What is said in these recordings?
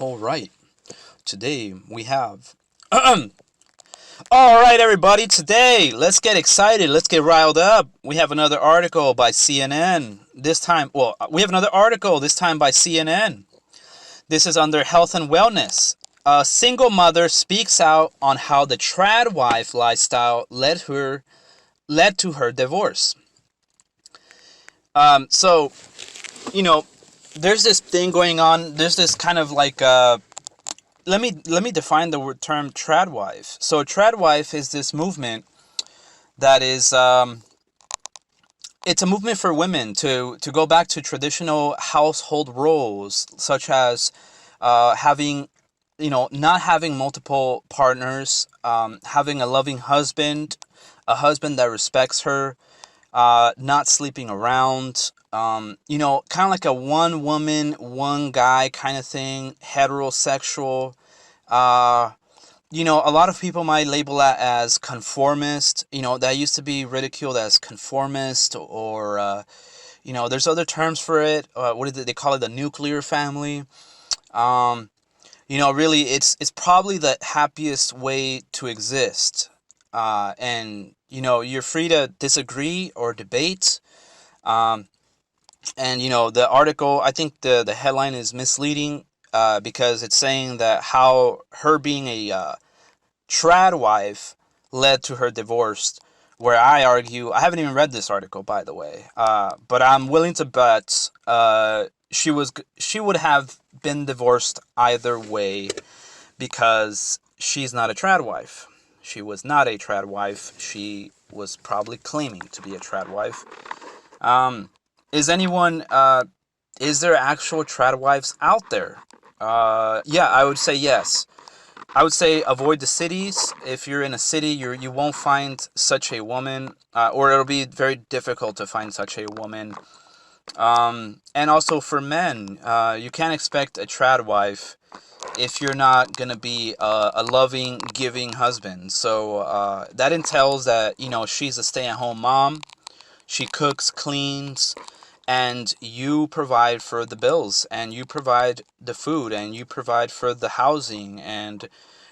All right. Today we have. All right, everybody. Today, let's get excited. Let's get riled up. We have another article by CNN. This time, we have another article. This time by CNN. This is under health and wellness. A single mother speaks out on how the trad wife lifestyle led to her divorce. So you know, there's this thing going on. There's this kind of like let me define the term trad wife. So trad wife is this movement that is it's a movement for women to go back to traditional household roles, such as having not having multiple partners, having a loving husband, a husband that respects her, not sleeping around, kind of like a one woman, one guy kind of thing, heterosexual. Uh, a lot of people might label that as conformist. That used to be ridiculed as conformist, or, there's other terms for it. What is it? They call it the nuclear family. Um, really, it's probably the happiest way to exist. And you're free to disagree or debate. Um, and the article, I think the headline is misleading, because it's saying that how her being a trad wife led to her divorce. Where I argue, I haven't even read this article, by the way, but I'm willing to bet she would have been divorced either way, because she's not a trad wife. She was not a trad wife. She was probably claiming to be a trad wife. Um, is anyone? Is there actual trad wives out there? Yeah, I would say yes. I would say avoid the cities. If you're in a city, you won't find such a woman, or it'll be very difficult to find such a woman. And also for men, you can't expect a trad wife if you're not gonna be a loving, giving husband. So that entails that she's a stay-at-home mom. She cooks, cleans, and you provide for the bills, and you provide the food, and you provide for the housing. And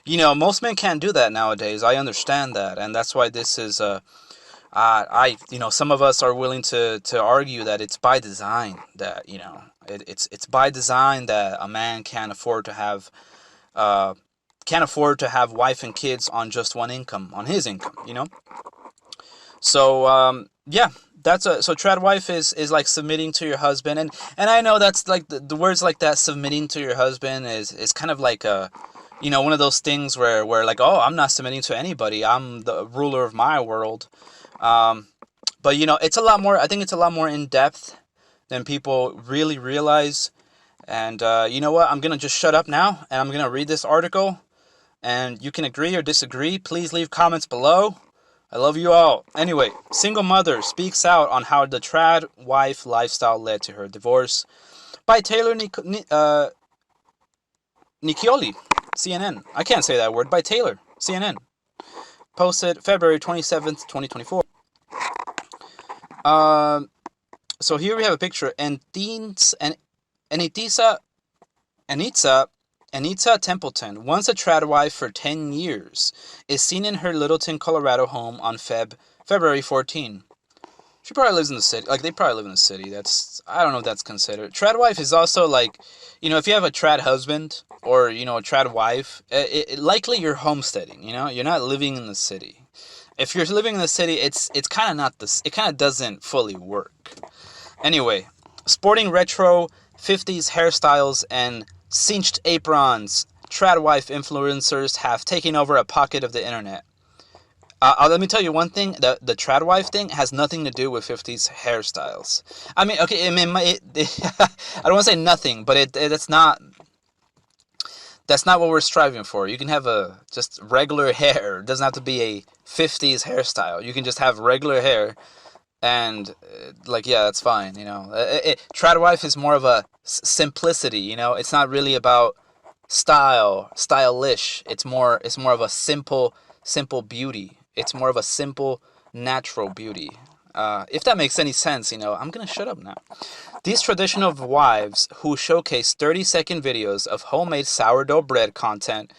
most men can't do that nowadays. I understand that, and that's why this is some of us are willing to argue that it's by design, that it's by design that a man uh can't afford to have wife and kids on just one income, on his income. So yeah, that's a so trad wife is like submitting to your husband. And I know that's like the words like that, submitting to your husband, is kind of like a one of those things where like, oh, I'm not submitting to anybody, I'm the ruler of my world. um but it's a lot more, I think it's a lot more in depth than people really realize. And you know what, I'm gonna just shut up now, and I'm gonna read this article, and you can agree or disagree. Please leave comments below. I love you all. Anyway, single mother speaks out on how the trad wife lifestyle led to her divorce, by Taylor Niccioli, CNN. I can't say that word. By Taylor, CNN. Posted February 27th, 2024. Um, so here we have a picture. And Anitza Anita Templeton, once a trad wife for 10 years, is seen in her Littleton, Colorado home on February 14. She probably lives in the city. Like, they probably live in the city. I don't know if that's considered. Trad wife is also like, if you have a trad husband, or, a trad wife, likely you're homesteading, you're not living in the city. If you're living in the city, it's kind of not this, it kind of doesn't fully work. Anyway, sporting retro 50s hairstyles and cinched aprons, trad wife influencers have taken over a pocket of the internet. Let me tell you one thing: the trad wife thing has nothing to do with 50s hairstyles. I mean, okay, I mean, I don't want to say nothing, but that's not what we're striving for. You can have a just regular hair. It doesn't have to be a 50s hairstyle. You can just have regular hair, and like, yeah, that's fine. Trad wife is more of a simplicity. It's not really about stylish. It's more of a simple beauty. It's more of a simple, natural beauty. If that makes any sense, I'm gonna shut up now. These traditional wives who showcase 30-second videos of homemade sourdough bread content,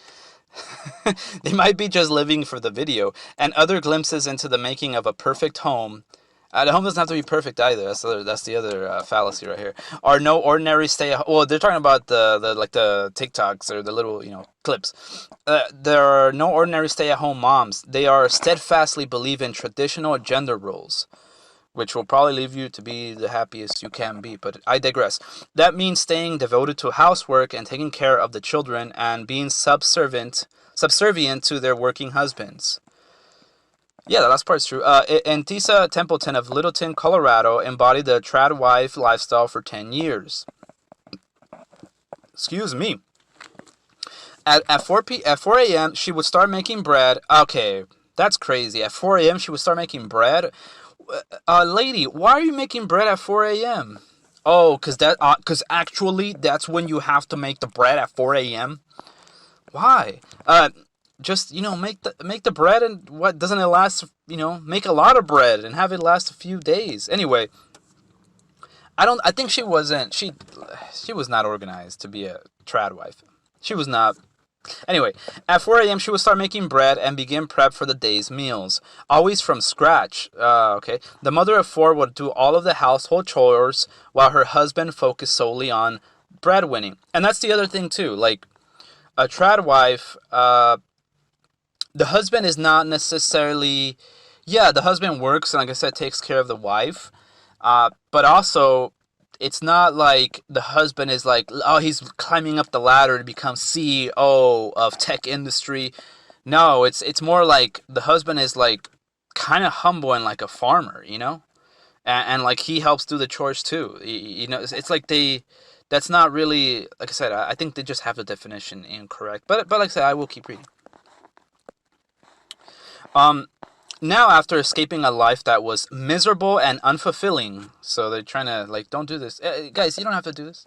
they might be just living for the video, and other glimpses into the making of a perfect home. The home doesn't have to be perfect either. That's the other fallacy right here. Are no ordinary stay. Well, they're talking about the like the TikToks or the little clips. There are no ordinary stay-at-home moms. They are steadfastly believe in traditional gender roles, which will probably leave you to be the happiest you can be. But I digress. That means staying devoted to housework and taking care of the children and being subservient to their working husbands. Yeah, the last part's true. Antisa Templeton of Littleton, Colorado, embodied the trad wife lifestyle for 10 years. Excuse me. At 4 a.m., she would start making bread. Okay, that's crazy. At 4 a.m., she would start making bread. Lady, why are you making bread at 4 a.m.? Oh, cause actually that's when you have to make the bread at 4 a.m. Why? Just make the bread, and what doesn't it last? Make a lot of bread and have it last a few days. Anyway, I think she wasn't. She was not organized to be a trad wife. She was not. Anyway, at 4 a.m. she would start making bread and begin prep for the day's meals, always from scratch. Okay. The mother of four would do all of the household chores while her husband focused solely on breadwinning. And that's the other thing too. Like a trad wife, the husband is not necessarily. Yeah, the husband works and, like I said, takes care of the wife. But also, it's not like the husband is like, oh, he's climbing up the ladder to become CEO of tech industry. No, it's more like the husband is like kind of humble and like a farmer, and like he helps do the chores too. It's like that's not really, like I said, I think they just have the definition incorrect. But like I said, I will keep reading. Now, after escaping a life that was miserable and unfulfilling, so they're trying to, like, don't do this. Guys, you don't have to do this.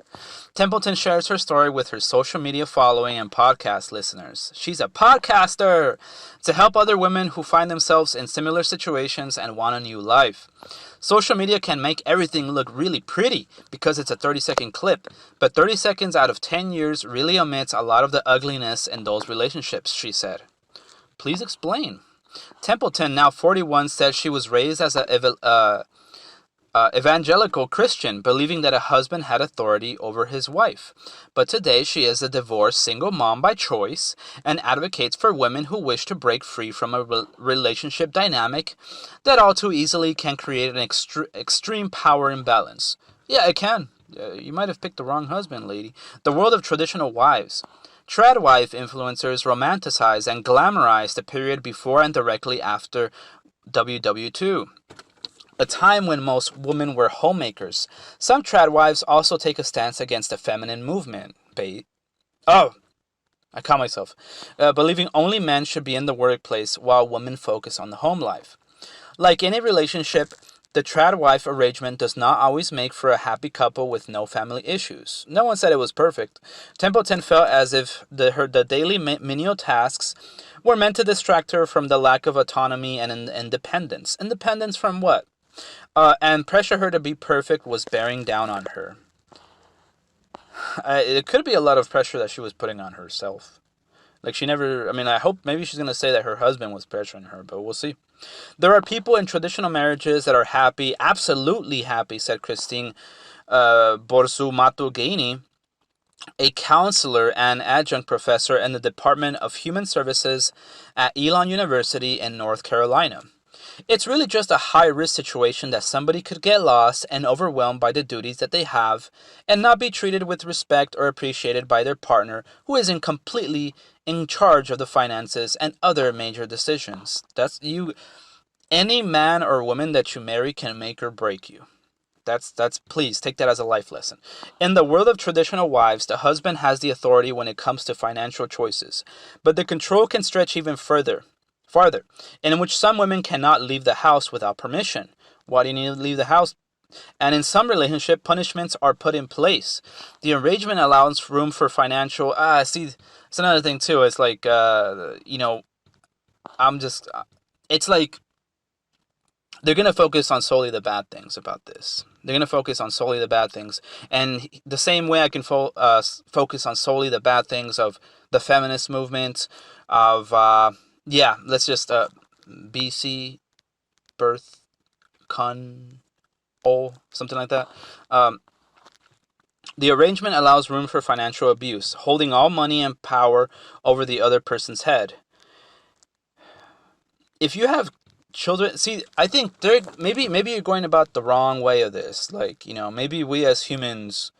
Templeton shares her story with her social media following and podcast listeners. She's a podcaster to help other women who find themselves in similar situations and want a new life. Social media can make everything look really pretty because it's a 30-second clip, but 30 seconds out of 10 years really omits a lot of the ugliness in those relationships, she said. Please explain. Templeton, now 41, said she was raised as an evangelical Christian, believing that a husband had authority over his wife. But today she is a divorced single mom by choice and advocates for women who wish to break free from a relationship dynamic that all too easily can create an extreme power imbalance. Yeah, it can. You might have picked the wrong husband, lady. The world of traditional wives. Trad wife influencers romanticize and glamorize the period before and directly after WW2, a time when most women were homemakers. Some trad wives also take a stance against the feminine movement. I caught myself. Believing only men should be in the workplace while women focus on the home life. Like any relationship, the trad wife arrangement does not always make for a happy couple with no family issues. No one said it was perfect. Templeton felt as if the daily menial tasks were meant to distract her from the lack of autonomy and independence. Independence from what? And pressure her to be perfect was bearing down on her. It could be a lot of pressure that she was putting on herself. Like I hope maybe she's going to say that her husband was pressuring her, but we'll see. There are people in traditional marriages that are happy, absolutely happy, said Christine Borsu-Matugaini, a counselor and adjunct professor in the Department of Human Services at Elon University in North Carolina. It's really just a high-risk situation that somebody could get lost and overwhelmed by the duties that they have and not be treated with respect or appreciated by their partner who isn't completely in charge of the finances and other major decisions. That's you. Any man or woman that you marry can make or break you. That's please take that as a life lesson. In the world of traditional wives, the husband has the authority when it comes to financial choices, but the control can stretch even farther, in which some women cannot leave the house without permission. Why do you need to leave the house? And in some relationship, punishments are put in place. The arrangement allows room for financial. See, it's another thing too. It's like, it's like they're going to focus on solely the bad things about this. They're going to focus on solely the bad things. And the same way I can focus on solely the bad things of the feminist movement, of, let's just, BC, birth, something like that. The arrangement allows room for financial abuse, holding all money and power over the other person's head. If you have children, see, I think maybe you're going about the wrong way of this. Like, maybe we as humans,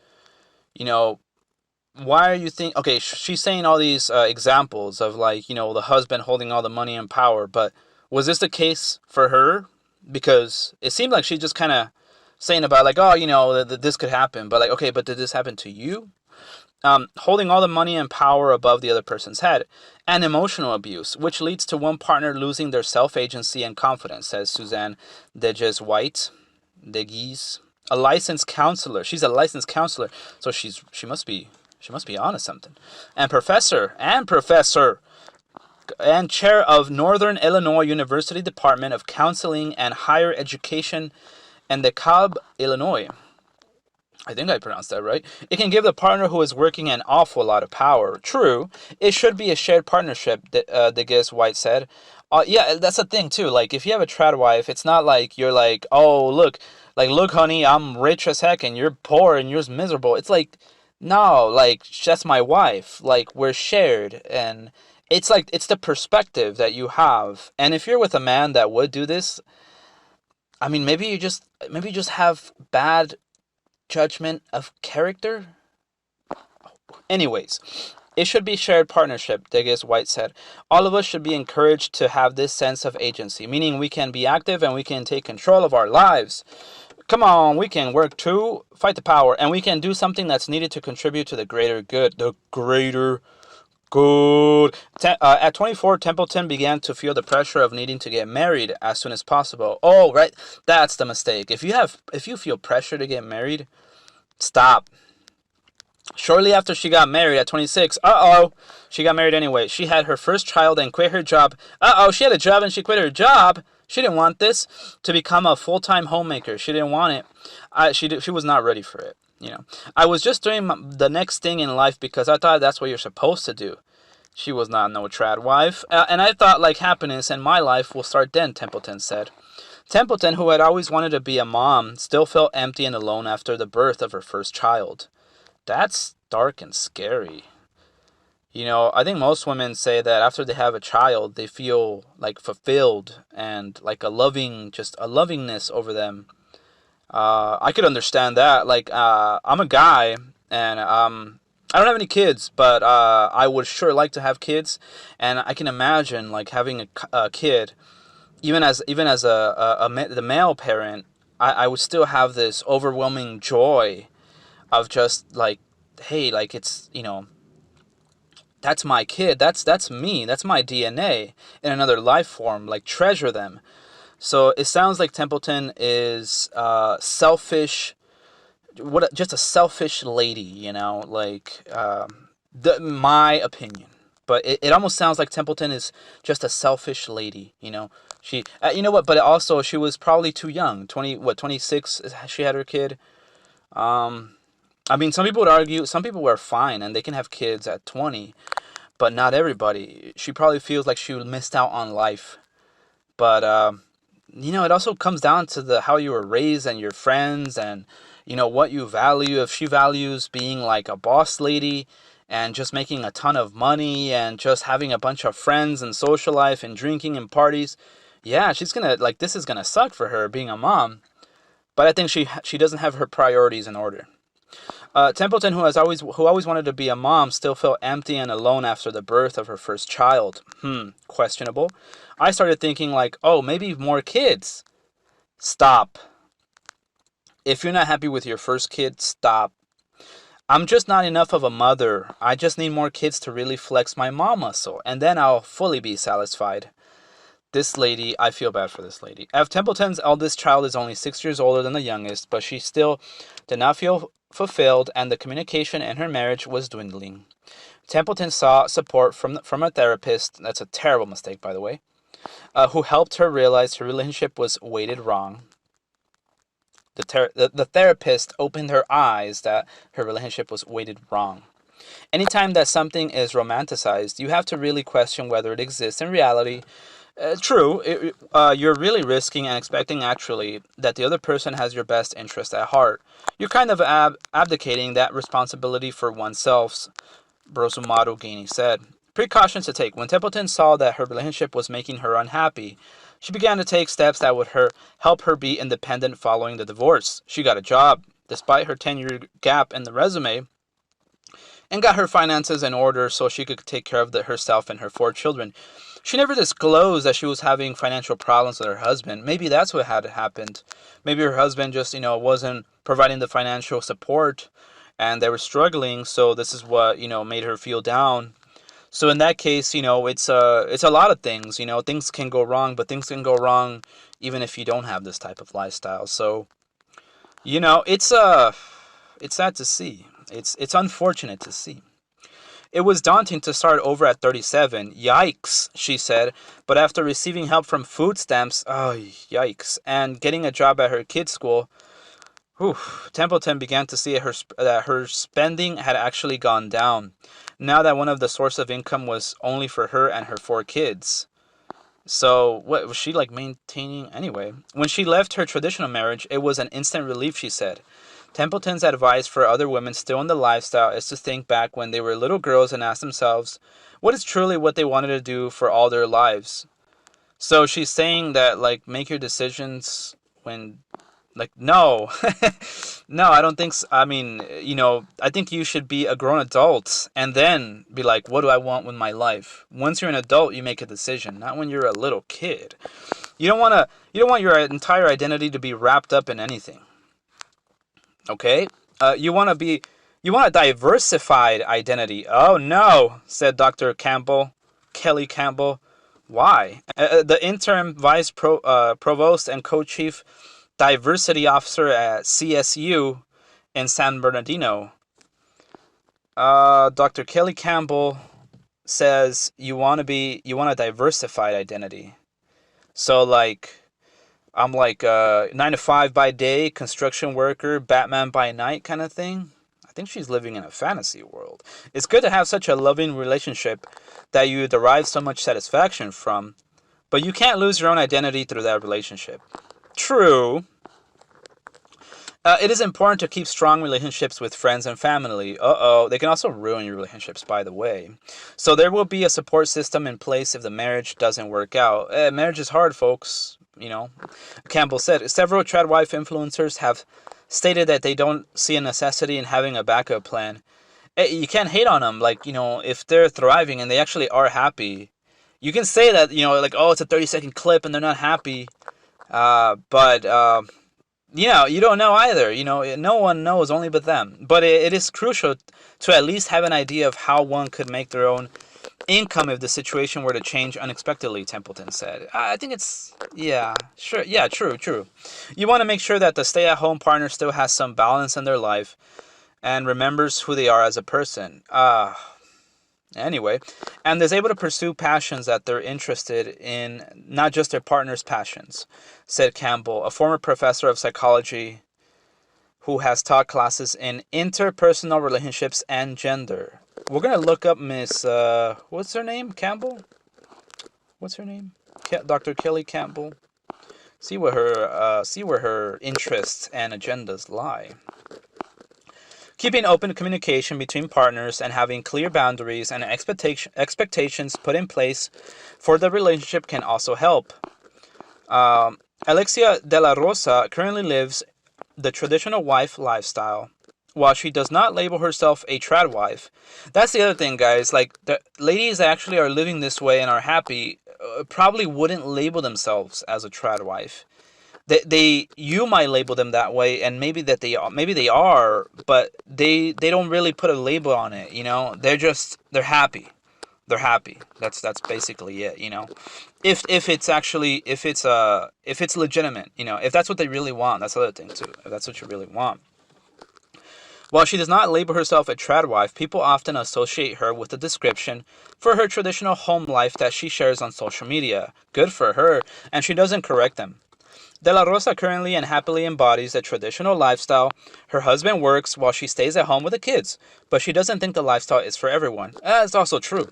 why are you okay, she's saying all these examples of, like, the husband holding all the money and power, but was this the case for her? Because it seemed like she just kind of saying about, like, oh, this could happen, but, like, okay, but did this happen to you? Holding all the money and power above the other person's head, and emotional abuse, which leads to one partner losing their self-agency and confidence, says Suzanne Deges-White, a licensed counselor. She's a licensed counselor, so she must be onto something. And professor and chair of Northern Illinois University Department of Counseling and Higher Education in DeKalb, Illinois. I think I pronounced that right. It can give the partner who is working an awful lot of power. True, it should be a shared partnership, Deges-White said. Yeah, that's the thing too. Like, if you have a trad wife, it's not like you're like, oh, look, honey, I'm rich as heck and you're poor and you're miserable. It's like, no, like, that's my wife. Like, we're shared. And it's like, it's the perspective that you have. And if you're with a man that would do this, I mean, maybe you just have bad judgment of character. Anyways, it should be shared partnership, Deges-White said. All of us should be encouraged to have this sense of agency, meaning we can be active and we can take control of our lives. Come on, we can work too, fight the power, and we can do something that's needed to contribute to the greater good. The greater good. At 24, Templeton began to feel the pressure of needing to get married as soon as possible. Oh, right. That's the mistake. If you feel pressure to get married, stop. Shortly after she got married at 26, she got married anyway. She had her first child and quit her job. She had a job and she quit her job. She didn't want this, to become a full-time homemaker. She didn't want it. She was not ready for it. I was just doing the next thing in life because I thought that's what you're supposed to do. She was not no trad wife. And I thought, like, happiness in my life will start then, Templeton said. Templeton, who had always wanted to be a mom, still felt empty and alone after the birth of her first child. That's dark and scary. I think most women say that after they have a child, they feel, like, fulfilled and, like, a lovingness over them. I could understand that. Like, I'm a guy, and I don't have any kids, but I would sure like to have kids, and I can imagine, like, having a kid, even as the male parent, I would still have this overwhelming joy of just, like, hey, like, it's, that's my kid, that's me, that's my DNA in another life form, like, treasure them. So it sounds like Templeton is selfish, just a selfish lady, like, my opinion. But it almost sounds like Templeton is just a selfish lady, She, but also she was probably too young, 26, she had her kid. I mean, some people would argue, some people were fine and they can have kids at 20, but not everybody. She probably feels like she missed out on life. But, it also comes down to how you were raised and your friends and, what you value. If she values being like a boss lady and just making a ton of money and just having a bunch of friends and social life and drinking and parties, yeah, she's gonna, like, this is gonna suck for her being a mom. But I think she doesn't have her priorities in order. Templeton, who always wanted to be a mom, still felt empty and alone after the birth of her first child. Questionable. I started thinking, like, oh, maybe more kids. Stop. If you're not happy with your first kid, stop. I'm just not enough of a mother. I just need more kids to really flex my mom muscle, and then I'll fully be satisfied. This lady, I feel bad for this lady. F. Templeton's eldest child is only 6 years older than the youngest, but she still did not feel fulfilled, and the communication in her marriage was dwindling. Templeton sought support from a therapist. That's a terrible mistake, by the way. who helped her realize her relationship was weighted wrong. The therapist opened her eyes that her relationship was weighted wrong. Anytime that something is romanticized, you have to really question whether it exists in reality. True, you're really risking and expecting actually that the other person has your best interest at heart. You're kind of abdicating that responsibility for oneself, Brosumaru Gainey said. Precautions to take. When Templeton saw that her relationship was making her unhappy, she began to take steps that would help her be independent following the divorce. She got a job, despite her 10-year gap in the resume, and got her finances in order so she could take care of herself and her 4 children. She never disclosed that she was having financial problems with her husband. Maybe that's what had happened. Maybe her husband just, wasn't providing the financial support and they were struggling, so this is what, made her feel down. So in that case, it's a lot of things. Things can go wrong, but things can go wrong even if you don't have this type of lifestyle. So, it's sad to see. It's unfortunate to see. It was daunting to start over at 37. Yikes, she said. But after receiving help from food stamps, oh, yikes, and getting a job at her kids' school, Templeton began to see that her spending had actually gone down. Now that one of the source of income was only for her and her 4 kids. So, what was she maintaining anyway? When she left her traditional marriage, it was an instant relief, she said. Templeton's advice for other women still in the lifestyle is to think back when they were little girls and ask themselves what is truly what they wanted to do for all their lives. So she's saying that, make your decisions when, no. No, I don't think so. I mean, I think you should be a grown adult and then be like, what do I want with my life? Once you're an adult, you make a decision, not when you're a little kid. You don't want your entire identity to be wrapped up in anything. Okay? You want a diversified identity. Oh no, said Dr. Kelly Campbell. Why? The interim vice provost and co-chief diversity officer at CSU in San Bernardino. Dr. Kelly Campbell says you want a diversified identity. So I'm 9 to 5 by day, construction worker, Batman by night kind of thing. I think she's living in a fantasy world. It's good to have such a loving relationship that you derive so much satisfaction from, but you can't lose your own identity through that relationship. True. It is important to keep strong relationships with friends and family. They can also ruin your relationships, by the way. So there will be a support system in place if the marriage doesn't work out. Marriage is hard, folks. Campbell said, several tradwife influencers have stated that they don't see a necessity in having a backup plan. You can't hate on them. If they're thriving and they actually are happy, you can say that, it's a 30-second clip and they're not happy. But you don't know either. No one knows, only but them. But it is crucial to at least have an idea of how one could make their own income if the situation were to change unexpectedly, Templeton said. I think true. You want to make sure that the stay-at-home partner still has some balance in their life and remembers who they are as a person. Anyway, and is able to pursue passions that they're interested in, not just their partner's passions, said Campbell, a former professor of psychology who has taught classes in interpersonal relationships and gender. We're going to look up Miss, what's her name? Campbell? What's her name? Dr. Kelly Campbell. See where her interests and agendas lie. Keeping open communication between partners and having clear boundaries and expectations put in place for the relationship can also help. Alexia De La Rosa currently lives the traditional wife lifestyle. While she does not label herself a trad wife, that's the other thing, guys. The ladies that actually are living this way and are happy probably wouldn't label themselves as a trad wife. You might label them that way, and maybe they are, but they don't really put a label on it. They're happy. They're happy. That's basically it. If it's legitimate. If that's what they really want, that's the other thing too. If that's what you really want. While she does not label herself a trad wife, people often associate her with the description for her traditional home life that she shares on social media. Good for her, and she doesn't correct them. De La Rosa currently and happily embodies the traditional lifestyle. Her husband works while she stays at home with the kids, but she doesn't think the lifestyle is for everyone. That's also true.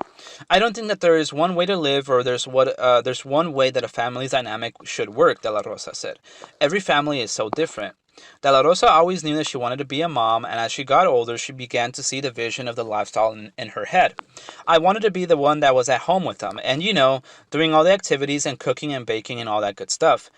I don't think that there is one way to live or there's one way that a family's dynamic should work, De La Rosa said. Every family is so different. De La Rosa always knew that she wanted to be a mom, and as she got older, she began to see the vision of the lifestyle in her head. I wanted to be the one that was at home with them, and doing all the activities and cooking and baking and all that good stuff.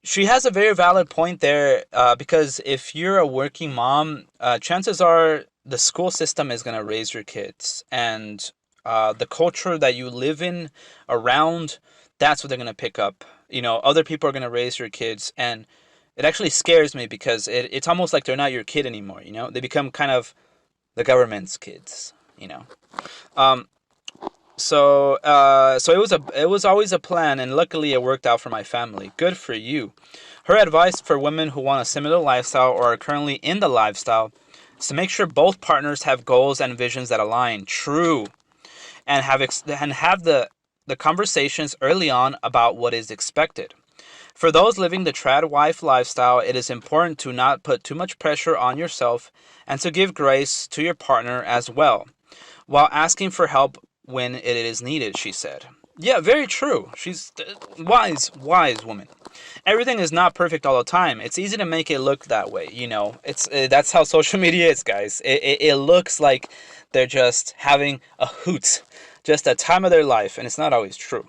She has a very valid point there, because if you're a working mom, chances are the school system is going to raise your kids. And the culture that you live in around, that's what they're going to pick up. Other people are going to raise your kids. And it actually scares me because it's almost like they're not your kid anymore. They become kind of the government's kids. So it was always a plan, and luckily it worked out for my family. Good for you. Her advice for women who want a similar lifestyle or are currently in the lifestyle is to make sure both partners have goals and visions that align. True, and have the conversations early on about what is expected. For those living the trad wife lifestyle, it is important to not put too much pressure on yourself and to give grace to your partner as well, while asking for help when it is needed, she said. Yeah, very true. She's wise woman. Everything is not perfect all the time. It's easy to make it look that way, that's how social media is, guys. It looks like they're just having a hoot, just a time of their life, and it's not always true.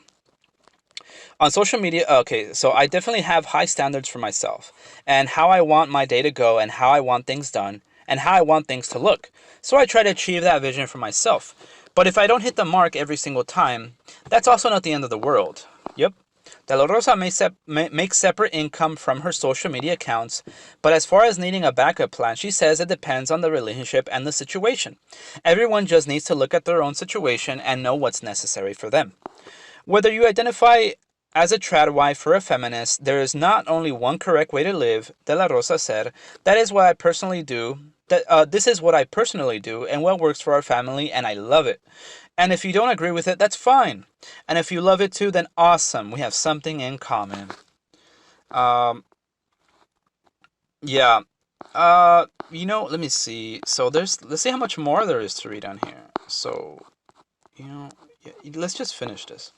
On social media, okay, so I definitely have high standards for myself and how I want my day to go and how I want things done and how I want things to look. So I try to achieve that vision for myself. But if I don't hit the mark every single time, that's also not the end of the world. Yep. De La Rosa makes separate income from her social media accounts, but as far as needing a backup plan, she says it depends on the relationship and the situation. Everyone just needs to look at their own situation and know what's necessary for them. Whether you identify as a trad wife or a feminist, there is not only one correct way to live, De La Rosa said. That is what I personally do. This is what I personally do and what works for our family, and I love it. And if you don't agree with it, that's fine. And if you love it too, then awesome. We have something in common. Yeah. Let me see. So let's see how much more there is to read on here. So, let's just finish this.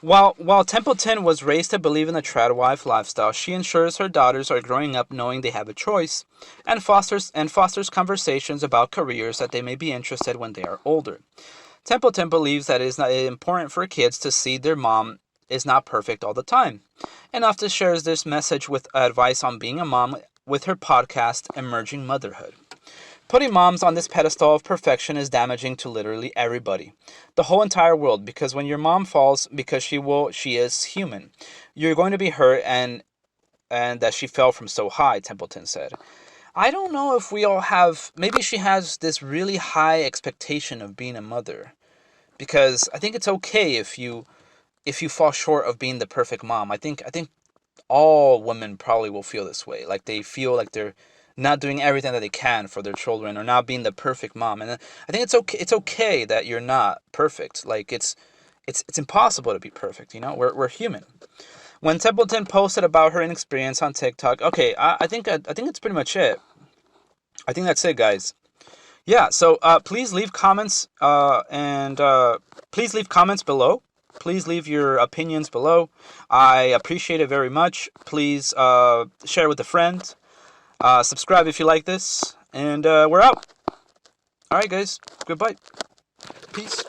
While Templeton was raised to believe in the trad wife lifestyle, she ensures her daughters are growing up knowing they have a choice, and fosters conversations about careers that they may be interested in when they are older. Templeton believes that it is not important for kids to see their mom is not perfect all the time, and often shares this message with advice on being a mom with her podcast, Emerging Motherhood. Putting moms on this pedestal of perfection is damaging to literally everybody, the whole entire world, because when your mom falls, because she is human, you're going to be hurt and that she fell from so high, Templeton said. I don't know if we all have, maybe she has this really high expectation of being a mother, because I think it's okay if you fall short of being the perfect mom. I think all women probably will feel this way, like they feel like they're not doing everything that they can for their children or not being the perfect mom. And I think it's okay that you're not perfect. Like it's impossible to be perfect, We're human. When Templeton posted about her inexperience on TikTok, okay, I think it's pretty much it. I think that's it, guys. Yeah, so please leave comments and please leave comments below. Please leave your opinions below. I appreciate it very much. Please share with a friend. Subscribe if you like this, and we're out. Alright, guys. Goodbye. Peace.